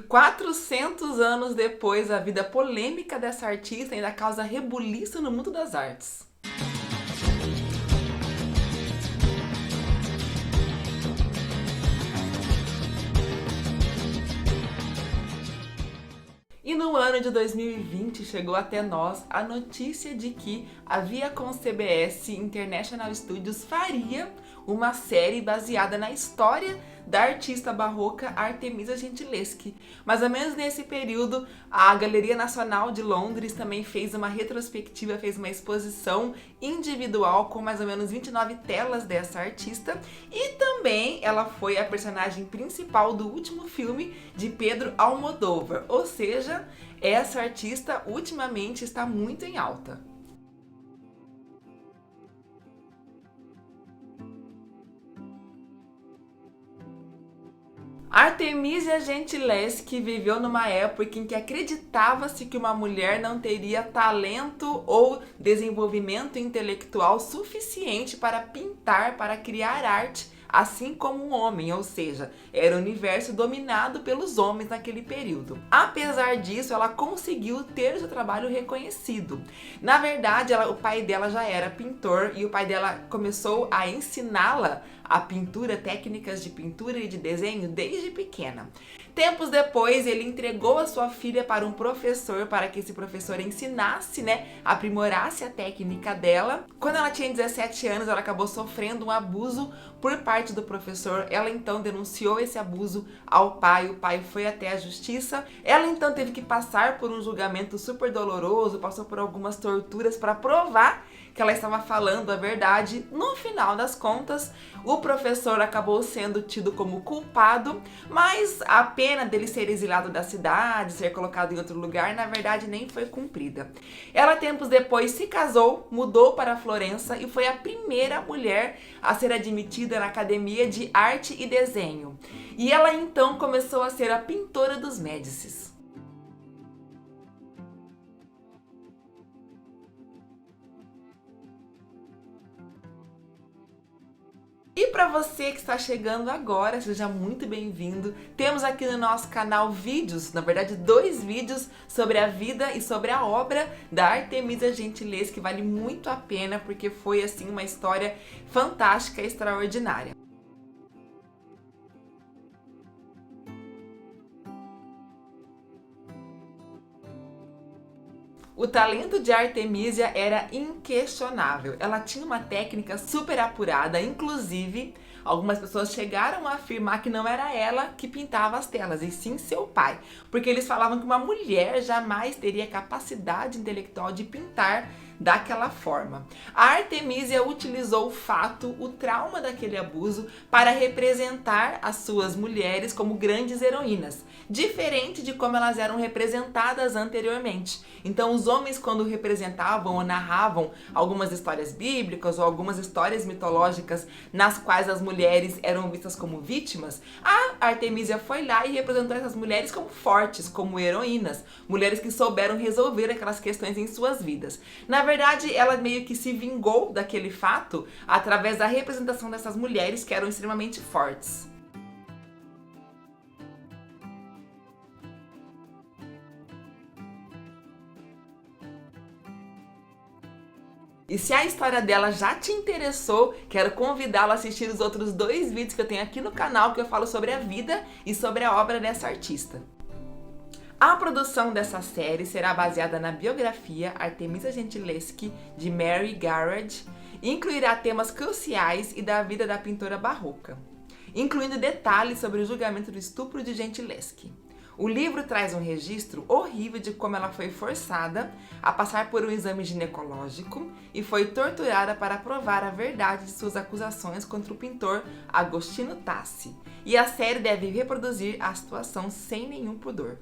400 anos depois, a vida polêmica dessa artista ainda causa rebuliço no mundo das artes. E no ano de 2020 chegou até nós a notícia de que a Viacom CBS International Studios faria uma série baseada na história da artista barroca Artemisia Gentileschi. Mais ou menos nesse período, a Galeria Nacional de Londres também fez uma retrospectiva, fez uma exposição individual com mais ou menos 29 telas dessa artista, e também ela foi a personagem principal do último filme de Pedro Almodóvar, ou seja, essa artista ultimamente está muito em alta. Artemisia Gentileschi viveu numa época em que acreditava-se que uma mulher não teria talento ou desenvolvimento intelectual suficiente para pintar, para criar arte, assim como um homem, ou seja, era o universo dominado pelos homens naquele período. Apesar disso, ela conseguiu ter seu trabalho reconhecido. Na verdade, o pai dela já era pintor e o pai dela começou a ensiná-la a pintura, técnicas de pintura e de desenho desde pequena. Tempos depois, ele entregou a sua filha para um professor, para que esse professor ensinasse, aprimorasse a técnica dela. Quando ela tinha 17 anos, ela acabou sofrendo um abuso por parte do professor. Ela então denunciou esse abuso ao pai, o pai foi até a justiça. Ela então teve que passar por um julgamento super doloroso, passou por algumas torturas para provar que ela estava falando a verdade. No final das contas, o professor acabou sendo tido como culpado, mas a pena dele ser exilado da cidade, ser colocado em outro lugar, na verdade nem foi cumprida. Ela, tempos depois, se casou, mudou para Florença e foi a primeira mulher a ser admitida na Academia de Arte e Desenho. E ela então começou a ser a pintora dos Médicis. E para você que está chegando agora, seja muito bem-vindo. Temos aqui no nosso canal vídeos, na verdade 2 vídeos sobre a vida e sobre a obra da Artemisia Gentileschi, que vale muito a pena porque foi assim uma história fantástica e extraordinária. O talento de Artemisia era inquestionável. Ela tinha uma técnica super apurada, inclusive algumas pessoas chegaram a afirmar que não era ela que pintava as telas, e sim seu pai, porque eles falavam que uma mulher jamais teria capacidade intelectual de pintar daquela forma. A Artemisia utilizou o fato, o trauma daquele abuso, para representar as suas mulheres como grandes heroínas, diferente de como elas eram representadas anteriormente. Então os homens, quando representavam ou narravam algumas histórias bíblicas ou algumas histórias mitológicas nas quais as mulheres eram vistas como vítimas, a Artemisia foi lá e representou essas mulheres como fortes, como heroínas, mulheres que souberam resolver aquelas questões em suas vidas. Na verdade, ela meio que se vingou daquele fato através da representação dessas mulheres que eram extremamente fortes. E se a história dela já te interessou, quero convidá-lo a assistir os outros 2 vídeos que eu tenho aqui no canal, que eu falo sobre a vida e sobre a obra dessa artista. A produção dessa série será baseada na biografia Artemisia Gentileschi de Mary Garrett e incluirá temas cruciais e da vida da pintora barroca, incluindo detalhes sobre o julgamento do estupro de Gentileschi. O livro traz um registro horrível de como ela foi forçada a passar por um exame ginecológico e foi torturada para provar a verdade de suas acusações contra o pintor Agostino Tassi. E a série deve reproduzir a situação sem nenhum pudor.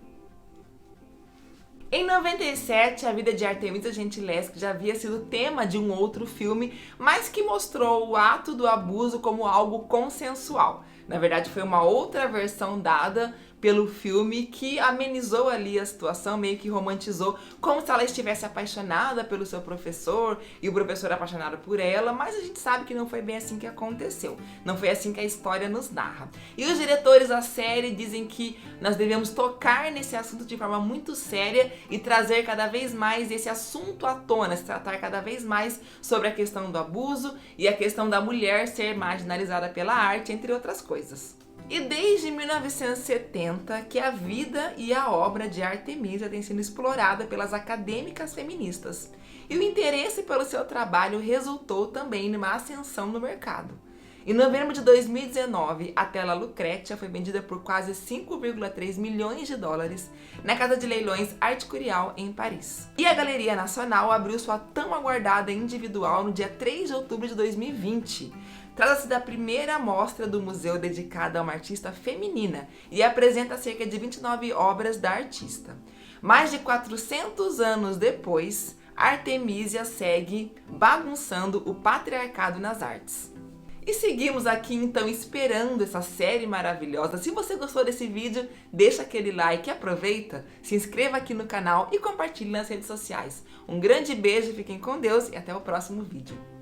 Em 97, a vida de Artemisia Gentileschi já havia sido tema de um outro filme, mas que mostrou o ato do abuso como algo consensual. Na verdade, foi uma outra versão dada pelo filme, que amenizou ali a situação, meio que romantizou, como se ela estivesse apaixonada pelo seu professor e o professor apaixonado por ela, mas a gente sabe que não foi bem assim que aconteceu. Não foi assim que a história nos narra. E os diretores da série dizem que nós devemos tocar nesse assunto de forma muito séria e trazer cada vez mais esse assunto à tona, se tratar cada vez mais sobre a questão do abuso e a questão da mulher ser marginalizada pela arte, entre outras coisas. E desde 1970 que a vida e a obra de Artemisia tem sido explorada pelas acadêmicas feministas. E o interesse pelo seu trabalho resultou também numa ascensão no mercado. Em novembro de 2019, a tela Lucrétia foi vendida por quase 5,3 milhões de dólares na casa de leilões Arte Curial, em Paris. E a Galeria Nacional abriu sua tão aguardada individual no dia 3 de outubro de 2020. Trata-se da primeira mostra do museu dedicada a uma artista feminina e apresenta cerca de 29 obras da artista. Mais de 400 anos depois, Artemisia segue bagunçando o patriarcado nas artes. E seguimos aqui então esperando essa série maravilhosa. Se você gostou desse vídeo, deixa aquele like, aproveita, se inscreva aqui no canal e compartilhe nas redes sociais. Um grande beijo, fiquem com Deus e até o próximo vídeo.